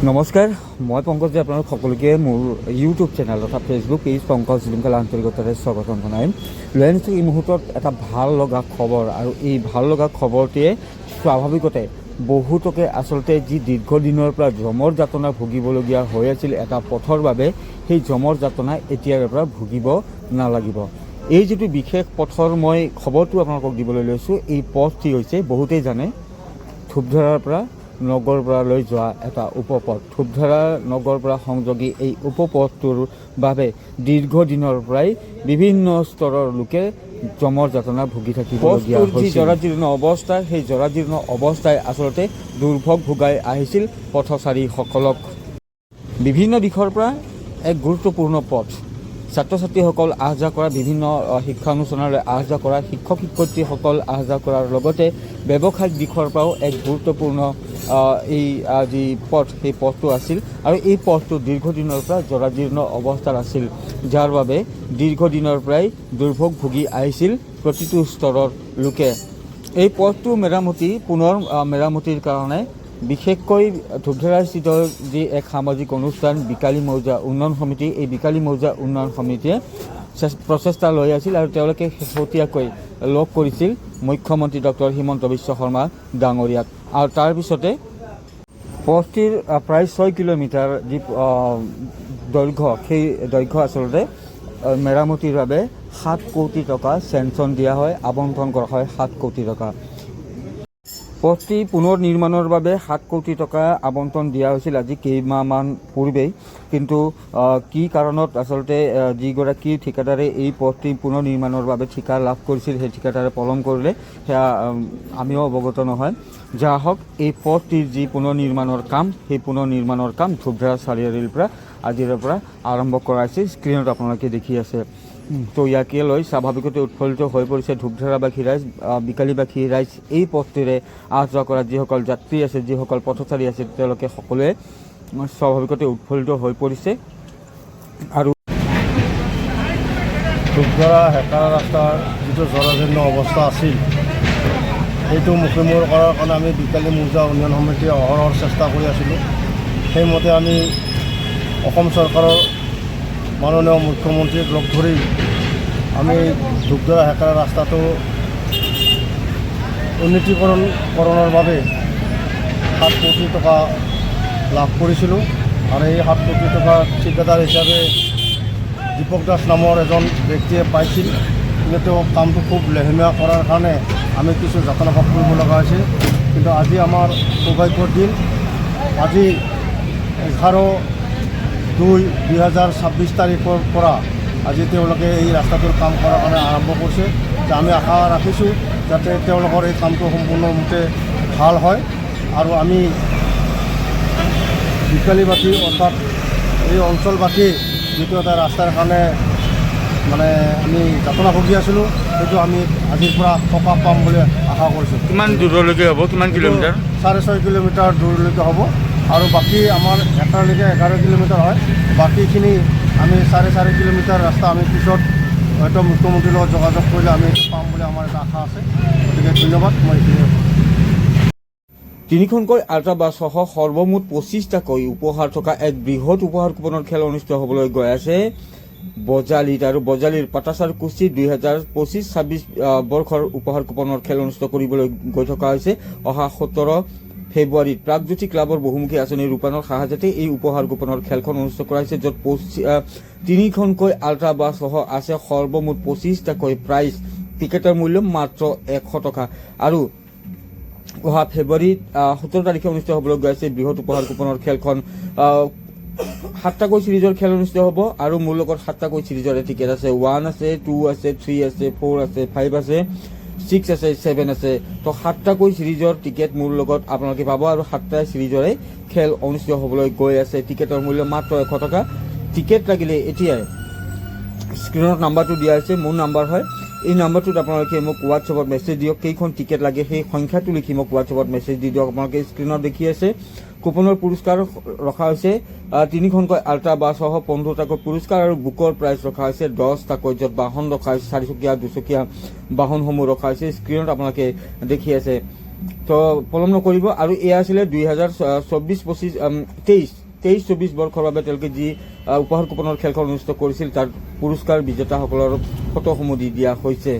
নমস্কাৰ, মই পংকজে আপোনালোক সকলোকে মোৰ ইউটিউব চেনেল তথা ফেচবুক পেজ পংকজ জিলিমকালা আন্তৰিকতাৰে স্বাগতম জনাইম। লৈ আনিছোঁ এই মুহূৰ্তত এটা ভাল লগা খবৰ, আৰু এই ভাল লগা খবৰটিয়ে স্বাভাৱিকতে বহুতকে আচলতে যি দীৰ্ঘদিনৰ পৰা যমৰ যাতনা ভুগিবলগীয়া হৈ আছিল এটা পথৰ বাবে, সেই যমৰ যাতনা এতিয়াৰ পৰা ভুগিব নালাগিব। এই যিটো বিশেষ পথৰ মই খবৰটো আপোনালোকক দিবলৈ লৈছোঁ, এই পথটি হৈছে বহুতেই জানে ধূপধাৰাৰ পৰা নগৰপাৰালৈ যোৱা এটা উপপথ। ধূপধাৰা নগৰপাৰা সংযোগী এই উপপথটোৰ বাবে দীৰ্ঘদিনৰ পৰাই বিভিন্ন স্তৰৰ লোকে যমৰ যাতনা ভুগি থাকিবলগীয়া হৈছিল। জৰাজীৰ্ণ অৱস্থা, সেই জৰাজীৰ্ণ অৱস্থাই আচলতে দুৰ্ভোগ ভোগাই আহিছিল পথচাৰীসকলক। বিভিন্ন দিশৰ পৰা এক গুৰুত্বপূৰ্ণ পথ, ছাত্ৰ ছাত্ৰীসকল অহা যোৱা কৰা, বিভিন্ন শিক্ষানুষ্ঠানলৈ অহা যোৱা কৰা, শিক্ষক শিক্ষয়িত্ৰীসকল অহা যোৱা কৰাৰ লগতে ব্যৱসায়িক দিশৰ পৰাও এক গুৰুত্বপূৰ্ণ এই যি পথ, সেই পথটো আছিল। আৰু এই পথটো দীৰ্ঘদিনৰ পৰা জৰাজীৰ্ণ অৱস্থাত আছিল, যাৰ বাবে দীৰ্ঘদিনৰ পৰাই দুৰ্ভোগ ভুগি আহিছিল প্ৰতিটো স্তৰৰ লোকে। এই পথটো পুনৰ মেৰামতিৰ কাৰণে বিশেষকৈ ধূপধাৰাস্থিত যি এক সামাজিক অনুষ্ঠান বিকালী মৌজা উন্নয়ন সমিতি, এই বিকালী মৌজা উন্নয়ন সমিতিয়ে প্ৰচেষ্টা লৈ আছিল, আৰু তেওঁলোকে শেহতীয়াকৈ লগ কৰিছিল মুখ্যমন্ত্ৰী ডক্টৰ হিমন্ত বিশ্ব শৰ্মা ডাঙৰীয়াক। আৰু তাৰপিছতে পথটিৰ প্ৰায় 6 কিলোমিটাৰ যি দৈৰ্ঘ্য, সেই দৈৰ্ঘ্য আচলতে মেৰামতিৰ বাবে 7 কোটি টকা চেংচন দিয়া হয়, আবণ্টন কৰা হয় 7 কোটি টকা। পথটি পুনৰ নিৰ্মাণৰ বাবে 7 কোটি টকা আবণ্টন দিয়া হৈছিল আজি কেইমাহমান পূৰ্বেই, কিন্তু কি কাৰণত আচলতে যিগৰাকী ঠিকাদাৰে এই পথটি পুনৰ নিৰ্মাণৰ বাবে ঠিকা লাভ কৰিছিল, সেই ঠিকাদাৰে পলম কৰিলে সেয়া আমিও অৱগত নহয়। যা হওক, এই পথটিৰ যি পুনৰ নিৰ্মাণৰ কাম, সেই পুনৰ নিৰ্মাণৰ কাম ধূপধাৰা চাৰিআলিৰ পৰা আজিৰ পৰা আৰম্ভ কৰা হৈছে। স্ক্ৰীণত আপোনালোকে দেখি আছে। তো ইয়াকে লৈ স্বাভাৱিকতে উৎফুল্লিত হৈ পৰিছে ধূপধাৰাবাসী ৰাইজ, বিকালীবাসী ৰাইজ। এই পথটিৰে অহা যোৱা কৰা যিসকল যাত্ৰী আছে, যিসকল পথচাৰী আছে, তেওঁলোকে সকলোৱে স্বাভাৱিকতে উৎফুল্লিত হৈ পৰিছে। আৰু ধূপধাৰা হেকাৰা ৰাস্তাৰ যিটো জৰাজীৰ্ণ অৱস্থা আছিল, সেইটো মুখেমূৰ কৰাৰ কাৰণে আমি বিকালী মৌজা উন্নয়ন সমিতিয়ে অহৰহ চেষ্টা কৰি আছিলোঁ। সেইমতে আমি অসম চৰকাৰৰ মাননীয় মুখ্যমন্ত্ৰীক লগ ধৰি আমি ধূপধাৰা হেকাৰা ৰাস্তাটো উন্নীতিকৰণৰ বাবে 7 কোটি টকা লাভ কৰিছিলোঁ। আৰু এই 7 কোটি টকা ঠিকাদাৰ হিচাপে দীপক দাস নামৰ এজন ব্যক্তিয়ে পাইছিল, কিন্তু তেওঁ কামটো খুব লেহেমীয়া কৰাৰ কাৰণে আমি কিছু যাতনা ভোগ কৰিব লগা হৈছে। কিন্তু আজি আমাৰ সৌভাগ্যৰ দিন, আজি 11/2/2026 তাৰিখৰ পৰা আজি তেওঁলোকে এই ৰাস্তাটোৰ কাম কৰাৰ কাৰণে আৰম্ভ কৰিছে। আমি আশা ৰাখিছোঁ যাতে তেওঁলোকৰ এই কামটো সম্পূৰ্ণমতে ভাল হয়, আৰু আমি বিকালীবাসী অৰ্থাৎ এই অঞ্চলবাসী যিটো এটা ৰাস্তাৰ কাৰণে আমি যাতনা ভুগি আছিলোঁ, সেইটো আমি আজিৰ পৰা সকাহ পাম বুলি আশা কৰিছোঁ। কিমান দূৰলৈকে হ'ব, কিমান কিলোমিটাৰ? 6.5 কিলোমিটাৰ দূৰলৈকে হ'ব, আৰু বাকী আমাৰ হেকাৰালৈকে 11 কিলোমিটাৰ হয়। বাকীখিনি আমি 4.5 কিলোমিটাৰ ৰাস্তা আমি পিছত হয়তো মুখ্যমন্ত্ৰীৰ লগত যোগাযোগ কৰিলে আমি পাম বুলি আমাৰ এটা আশা আছে। গতিকে ধন্যবাদ। মই এইখিনি 3খনকৈ আল্ট্ৰা বাছসহ সৰ্বমুঠ 25টাকৈ উপহাৰ থকা এক বৃহৎ উপহাৰ কুপনৰ খেল অনুষ্ঠিত হ'বলৈ গৈ আছে বজালিত। আৰু বজালিৰ পাটাচাৰ কুচি 2025-26 বৰ্ষৰ উপহাৰ কুপনৰ খেল অনুষ্ঠিত কৰিবলৈ গৈ থকা হৈছে। অহা 17 ফেব্ৰুৱাৰীত প্ৰাগজ্যোতি ক্লাবৰ বহুমুখী আঁচনি ৰূপায়ণৰ সাহায্যতে এই উপহাৰ গোপনৰ খেলখন অনুষ্ঠিত কৰা হৈছে, য'ত 3খনকৈ আল্ট্ৰা বাছসহ আছে সৰ্বমুঠ 25টাকৈ প্ৰাইজ। টিকেটৰ মূল্য মাত্ৰ 100 টকা। আৰু অহা ফেব্ৰুৱাৰীত 17 তাৰিখে অনুষ্ঠিত হ'বলৈ গৈ আছে বৃহৎ উপহাৰ কুপনৰ খেলখন। 7টাকৈ চিৰিজৰ খেল অনুষ্ঠিত হ'ব, আৰু মোৰ লগত 7টাকৈ চিৰিজৰে টিকেট আছে। 1 আছে, 2 আছে, 3 আছে, 4 আছে, 5 আছে, 6 আছে, 7 আছে। তো 7টাকৈ চিৰিজৰ টিকেট মোৰ লগত আপোনালোকে পাব, আৰু 7টা চিৰিজৰে খেল অনুষ্ঠিত হ'বলৈ গৈ আছে। টিকেটৰ মূল্য মাত্ৰ 100 টকা। টিকেট লাগিলে এতিয়াই স্ক্ৰীণত নাম্বাৰটো দিয়া হৈছে, মোৰ নাম্বাৰ হয়। এই নাম্বাৰটোত আপোনালোকে মোক হোৱাটছএপত মেছেজ দিয়ক, কেইখন টিকেট লাগে সেই সংখ্যাটো লিখি মোক হোৱাটছএপত মেছেজ দি দিয়ক। আপোনালোকে স্ক্ৰীণত দেখি আছে কুপনৰ পুৰস্কাৰ ৰখা হৈছে 3খনকৈ আল্ট্ৰা বাছসহ 15টাকৈ পুৰস্কাৰ, আৰু বুকৰ প্ৰাইজ ৰখা হৈছে 10টাকৈ, য'ত বাহন ৰখা হৈছে 4চকীয়া 2চকীয়া বাহনসমূহ ৰখা হৈছে। স্ক্ৰীণত আপোনালোকে দেখি আছে। তো পলম নকৰিব। আৰু এয়া আছিলে 2024-25 বৰ্ষৰ বাবে তেওঁলোকে যি উপহাৰ কুপনৰ খেলখন অনুষ্ঠিত কৰিছিল তাৰ পুৰস্কাৰ বিজেতাসকলৰ ফটোসমূহ দি দিয়া হৈছে।